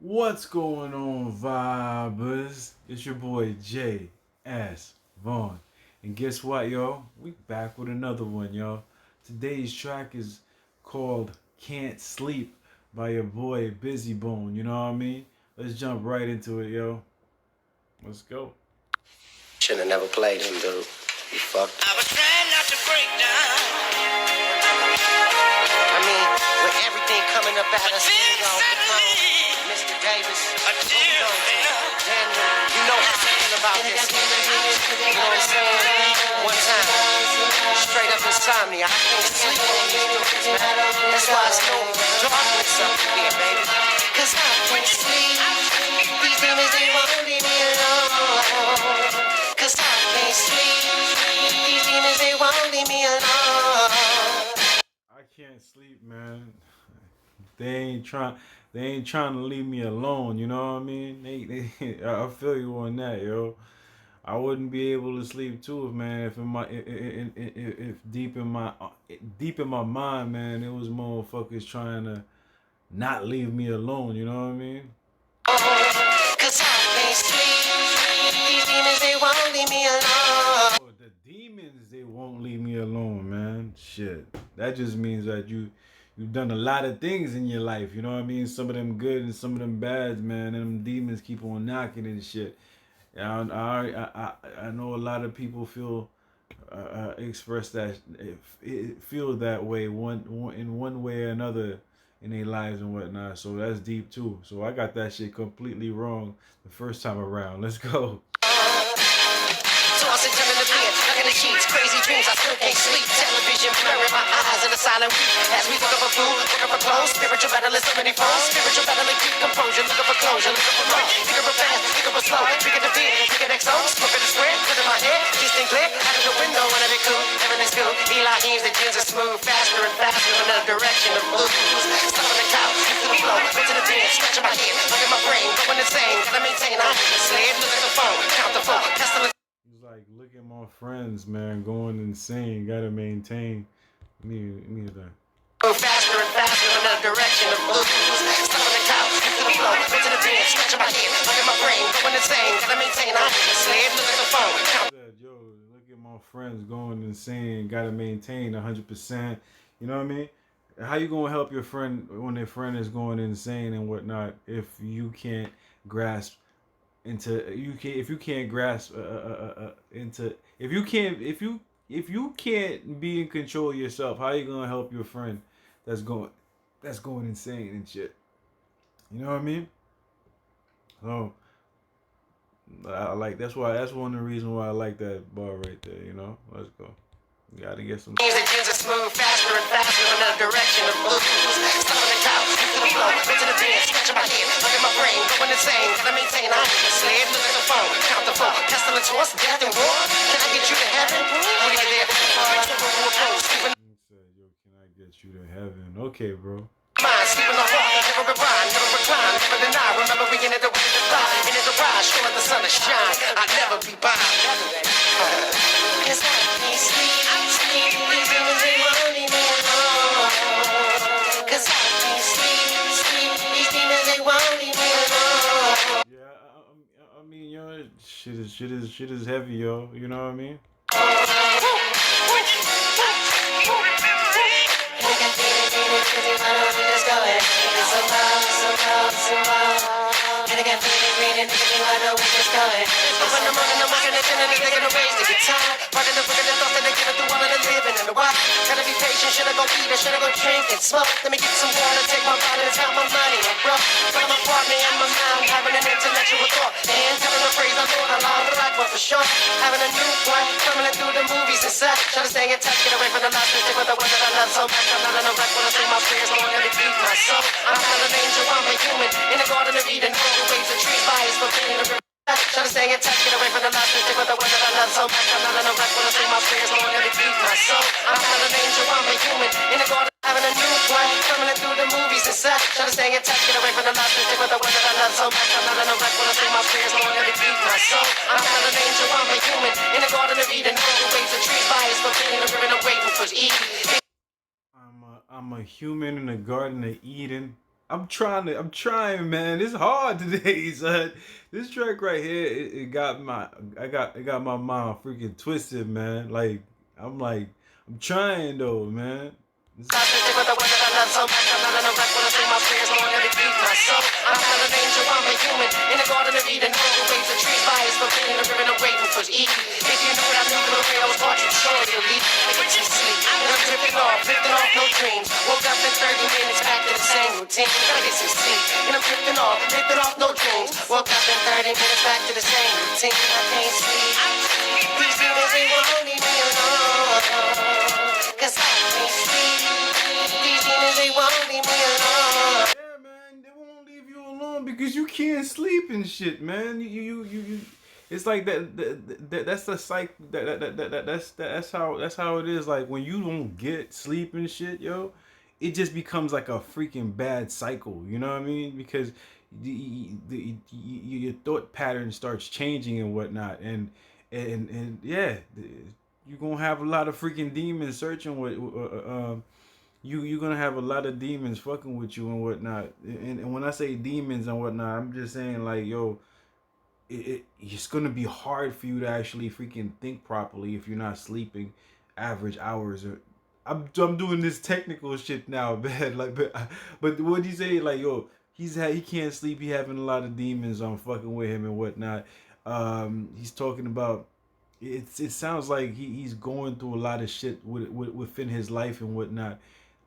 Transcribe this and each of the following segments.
What's going on, vibers? It's your boy J S Vaughn. And guess what, y'all? We back with another one, y'all. Today's track is called Can't Sleep by your boy Busy Bone. You know what I mean? Let's jump right into it, yo. Let's go. Should have never played him, dude. You fucked. I was trying not to break down. I mean, with everything coming up at us, Mr. Davis, what we gonna do? Daniel, you know how I feel about this. You know what I'm saying? One time, straight up insomnia. I can't sleep on these dudes, man. That's why it's no darkness up here, baby. Cause I can't sleep. These demons, they won't leave me alone. Cause I can't sleep. These demons, they won't leave me alone. I can't sleep, man. They ain't trying. They ain't trying to leave me alone. You know what I mean? I feel you on that, yo. I wouldn't be able to sleep too, if man, if in my, if deep in my mind, man, it was motherfuckers trying to not leave me alone. You know what I mean? Cause I can't sleep. These demons, they won't leave me alone. Oh, the demons, they won't leave me alone, man. Shit, that just means that you've done a lot of things in your life. You know what I mean? Some of them good and some of them bad, man. And them demons keep on knocking and shit. I know a lot of people express that feel that way in one way or another in their lives and whatnot. So that's deep too. So I got that shit completely wrong the first time around. Let's go. Tossing, turning the bed, looking at sheets, crazy dreams, I still can't sleep. Television blurring my eyes in a silent weep. As we look up for food, looking for clothes, spiritual battlist, so many foes. Spiritual battling, keep composure, looking for closure, looking for love. Pick up a fast, pick up a slow, pick up the beat, pick up XO, smoking the square, put in my head, distant clear, out of the window, when it be cool, heaven is cool. Elohim's the gins are smooth, faster and faster in the direction of blues. Stuck on the couch, to the floor, into the bed, scratching my head, look at my brain, going insane, gotta maintain, I need a sled, look at the phone, count the phone, pestilence. Like, look at my friends, man, going insane. Gotta maintain me that. Faster and faster in the direction of blues. Stuck on the couch, to the floor, into the bed, scratching my head, look at my brain, going insane, gotta maintain, I need a sled, look at the phone, count. Yo, look at my friends going insane. Gotta maintain 100%. You know what I mean? How you gonna help your friend when their friend is going insane and whatnot if you can't grasp if you can't grasp into if you can't be in control of yourself, how you gonna help your friend that's going insane and shit? You know what I mean? So I like that's one of the reasons why I like that bar right there. You know, let's go. You gotta get some. The gins are smooth, faster and faster in the direction of blues. Stuck on the couch, to the floor, into the bed, scratching my head, look at my brain, going insane, gotta maintain, I need a sled, look at the phone, count the phone, pestilence, what's death and war? Can I get you to heaven? What are you there for? He said, "Yo, can I get you to heaven?" Okay, bro. Mind, sleep in the heart, never rewind, never recline, never deny. Remember we in the way to fly, in the garage, sure the sun to shine. I'll never be by. Cause I can't sleep, these demons they won't leave me alone. Cause I can't sleep, these demons they won't leave me alone. Yeah, I mean, yo, shit is heavy, yo. You know what I mean? Gotta be patient, should I go eat or should I go drink and smoke? Let me get some water, take my body, and count my money and broke. Find my partner in my mind, having an intellectual thought. And telling the praise the Lord, I love the right one for sure. Having a new one, coming through the movies and such. Trying to stay in touch, get away from the last mistake with the one that I love so much. I'm not in a rush when I say my prayers, Lord, let it beat my soul. I'm not an angel, I'm a human. In the garden of Eden, all the waves of trees, bias for feeling the river. Trying to stay in touch, get away from the last mistake with the one that I love so much. I'm not in a rush when I say my prayers, Lord, let it beat my soul. I'm not an angel, I'm a human. In the garden, having a new one, coming through the movies and such. Trying to stay in touch, get away from the last mistake with the one that I love so much. I'm not in a rush when I say my prayers, Lord, let it beat my soul. I'm not an angel, I'm a human. In the garden of Eden, all the waves of trees, bias for feeling the river, and waiting for Eve. I'm a human in the Garden of Eden. I'm trying, man. It's hard today, son. This track right here, it got it got my mind freaking twisted, man. I'm trying though, man. Stop to think with the way that I love so much. I'm not in a rush when I say my prayers. I want to keep my soul. I'm not an angel, I'm a human. In the garden of Eden, over waves of trees, fires for being a ribbon of waiting for Eve. If you knew what I knew, the way I was taught you, sure you'll leave. I get some sleep, and I'm drifting off, no dreams. Woke up in 30 minutes, back to the same routine. Gotta get some sleep, and I'm drifting off, no dreams. Woke up in 30 minutes, back to the same routine. I can't sleep. These demons, they won't leave me alone. Cause I can't sleep. These demons, they won't leave me alone. Yeah, man, they won't leave you alone because you can't sleep and shit, man. You it's like that's the psych that's how it is. Like when you don't get sleep and shit, yo, it just becomes like a freaking bad cycle. You know what I mean? Because your thought pattern starts changing and whatnot, and yeah, you're gonna have a lot of freaking demons searching with you're gonna have a lot of demons fucking with you and whatnot. And when I say demons and whatnot, I'm just saying like, yo, it's gonna be hard for you to actually freaking think properly if you're not sleeping average hours. I'm doing this technical shit now, man. Like, but what do you say? Like, yo, he can't sleep. He having a lot of demons on fucking with him and whatnot. He's talking about. It sounds like he's going through a lot of shit within his life and whatnot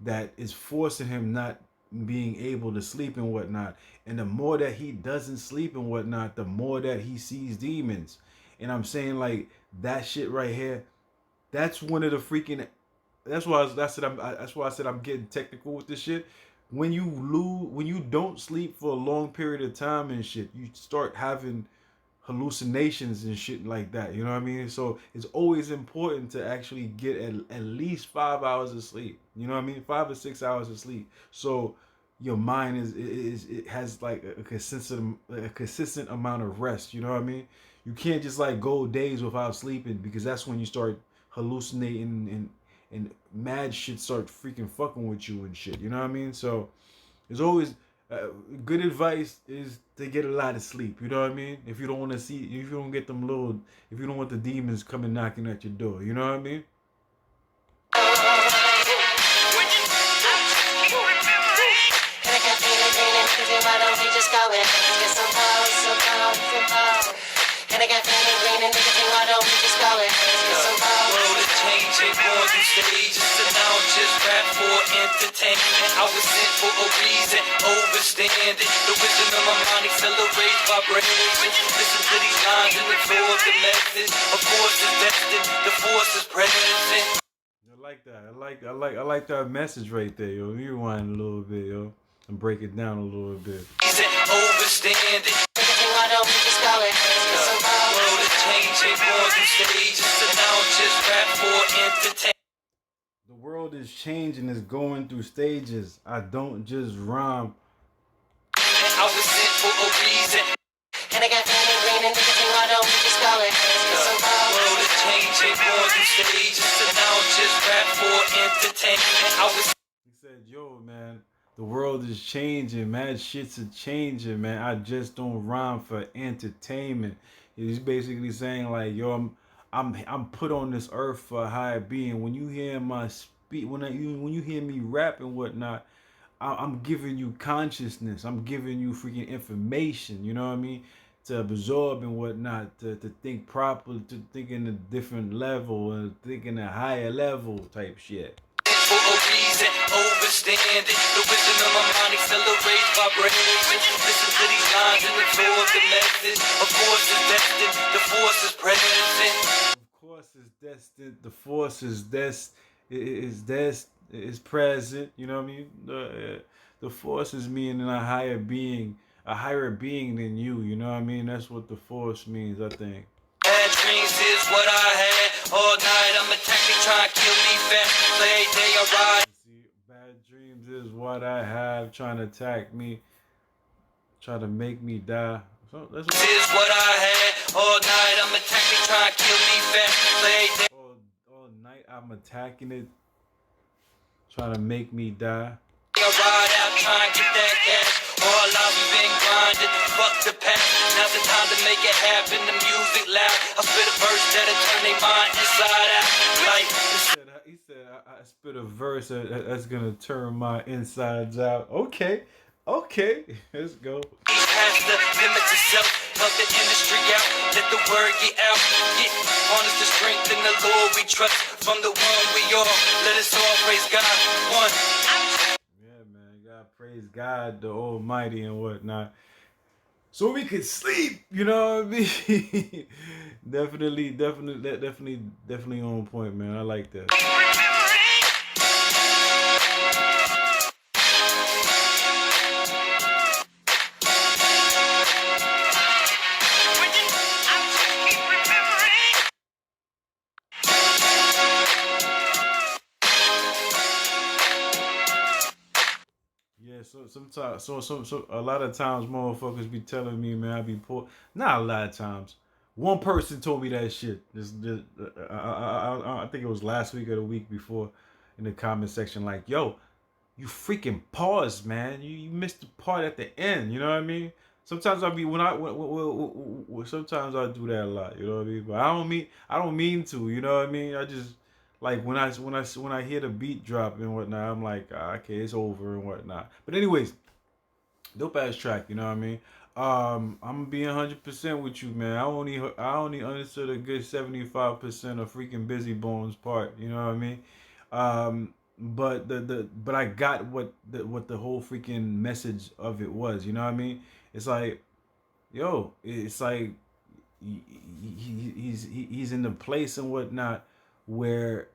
that is forcing him not being able to sleep and whatnot. And the more that he doesn't sleep and whatnot, the more that he sees demons. And I'm saying like that shit right here, that's one of the freaking. That's why I said I'm getting technical with this shit. When you don't sleep for a long period of time and shit, you start having hallucinations and shit like that. You know what I mean? So it's always important to actually get at least 5 hours of sleep. You know what I mean? 5 or 6 hours of sleep. So your mind is it has like a consistent amount of rest. You know what I mean? You can't just like go days without sleeping because that's when you start hallucinating and mad shit start freaking fucking with you and shit. You know what I mean? So there's always good advice is to get a lot of sleep. You know what I mean? If you don't want to see, if you don't get them little, if you don't want the demons coming knocking at your door. You know what I mean? Why don't we just go and get some power? And I got feeling green and nicotine, why don't we just go and get some power? World is changing, going through stages, so now I'm just rap for entertainment. I was sent for a reason, overstand it. The wisdom of my mind accelerates vibration. Listen to these lines and absorb the message. A force is destined, the force is present. I like that. I like that message right there, yo. You rewind a little bit, yo, and break it down a little bit. Overstand it. Why don't we just go and get some power? World is changing, going through stages, so now I'm just rap for entertainment. The world is changing, it's going through stages. I don't just rhyme. I was sent for a reason. And I got feeling green and nicotine, why don't we just go and get some power? World is changing, going through stages, so now I'm just rap for entertainment. He said, yo, man, the world is changing, man. Shit's a changing, man. I just don't rhyme for entertainment. He's basically saying like, yo, I'm put on this earth for a higher being. When you hear my speak, when you hear me rap and whatnot, I'm giving you consciousness. I'm giving you freaking information. You know what I mean? To absorb and whatnot. To think properly. To think in a different level and think in a higher level type shit. For a reason, overstand it. The wisdom of my mind accelerates vibration. Listen to these lines and absorb the message. A force is destined, the force is present. Of course, it's destined. The force is present. You know what I mean? The force is meaning a higher being than you. You know what I mean? That's what the force means, I think. Bad dreams is what I had. All night I'm attacking, trying to kill me fast. Play day I ride. See, bad dreams is what I have, trying to attack me, try to make me die. So that's This is what I had. All night I'm attacking, trying to kill me fast. Play day. all night I'm attacking it, trying to make me die. I I ride out, try and get that cash. All out, we been grinding, fuck the past. Now's the time to make it happen, the music loud. I spit a verse that'll turn their mind inside out. Like, He said, I spit a verse that's gonna turn my insides out. Okay, okay, let's go. past the limits of self, help the industry out, let the word get out. Get honest to strength in the Lord we trust. From the one we are, let us all praise God. One. Yeah, man, God praise God, the Almighty and whatnot. So we could sleep, you know what I mean? definitely on point, man. I like that. Yeah, so sometimes, so a lot of times, motherfuckers be telling me, man, I be poor. Not a lot of times. One person told me that shit. I think it was last week or the week before, in the comment section, like, yo, you freaking paused, man. You missed the part at the end. You know what I mean? Sometimes I be sometimes I do that a lot. You know what I mean? But I don't mean to. You know what I mean? I just like when I hear the beat drop and whatnot, I'm like, okay, it's over and whatnot. But anyways, dope ass track. You know what I mean? I'm being 100% with you, man. I only understood a good 75% of freaking Busy Bones part. You know what I mean? But I got what the whole freaking message of it was. You know what I mean? It's like, yo, it's like he's in the place and whatnot where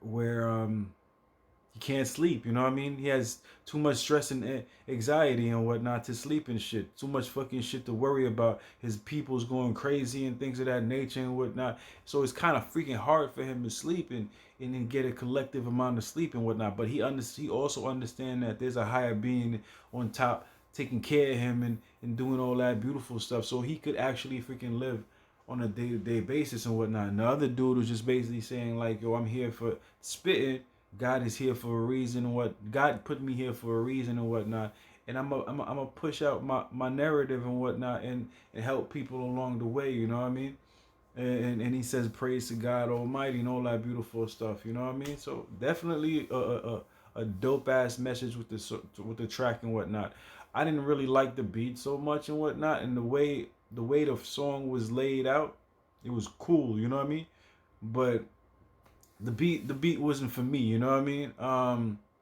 he can't sleep. You know what I mean? He has too much stress and anxiety and whatnot to sleep and shit. Too much fucking shit to worry about. His people's going crazy and things of that nature and whatnot. So it's kind of freaking hard for him to sleep and then get a collective amount of sleep and whatnot. But he also understand that there's a higher being on top taking care of him and doing all that beautiful stuff. So he could actually freaking live on a day-to-day basis and whatnot. And the other dude was just basically saying like, yo, I'm here for spitting. God is here for a reason. God put me here for a reason and whatnot. And I'm a push out my narrative and whatnot and help people along the way. You know what I mean? And he says praise to God Almighty and all that beautiful stuff. You know what I mean? So definitely a dope ass message with the track and whatnot. I didn't really like the beat so much and whatnot, and the way the song was laid out, it was cool. You know what I mean? But the beat wasn't for me. You know what I mean?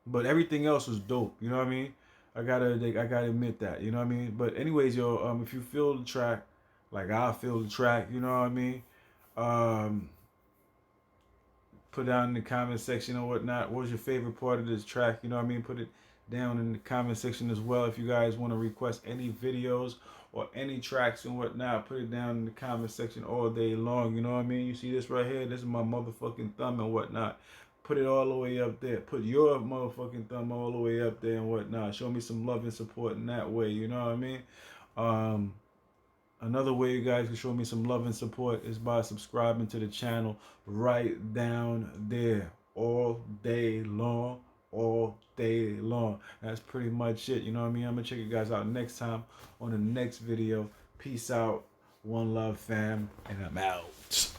But everything else was dope. You know what I mean? I gotta admit that. You know what I mean? But anyways, yo, if you feel the track like I feel the track, you know what I mean? Put down in the comment section or whatnot. What was your favorite part of this track? You know what I mean? Put it down in the comment section as well. If you guys want to request any videos or any tracks and whatnot, put it down in the comment section all day long. You know what I mean? You see this right here? This is my motherfucking thumb and whatnot. Put it all the way up there. Put your motherfucking thumb all the way up there and whatnot. Show me some love and support in that way. You know what I mean? Another way you guys can show me some love and support is by subscribing to the channel right down there all day long. That's pretty much it. You know what I mean? I'm going to check you guys out next time on the next video. Peace out. One love, fam. And I'm out.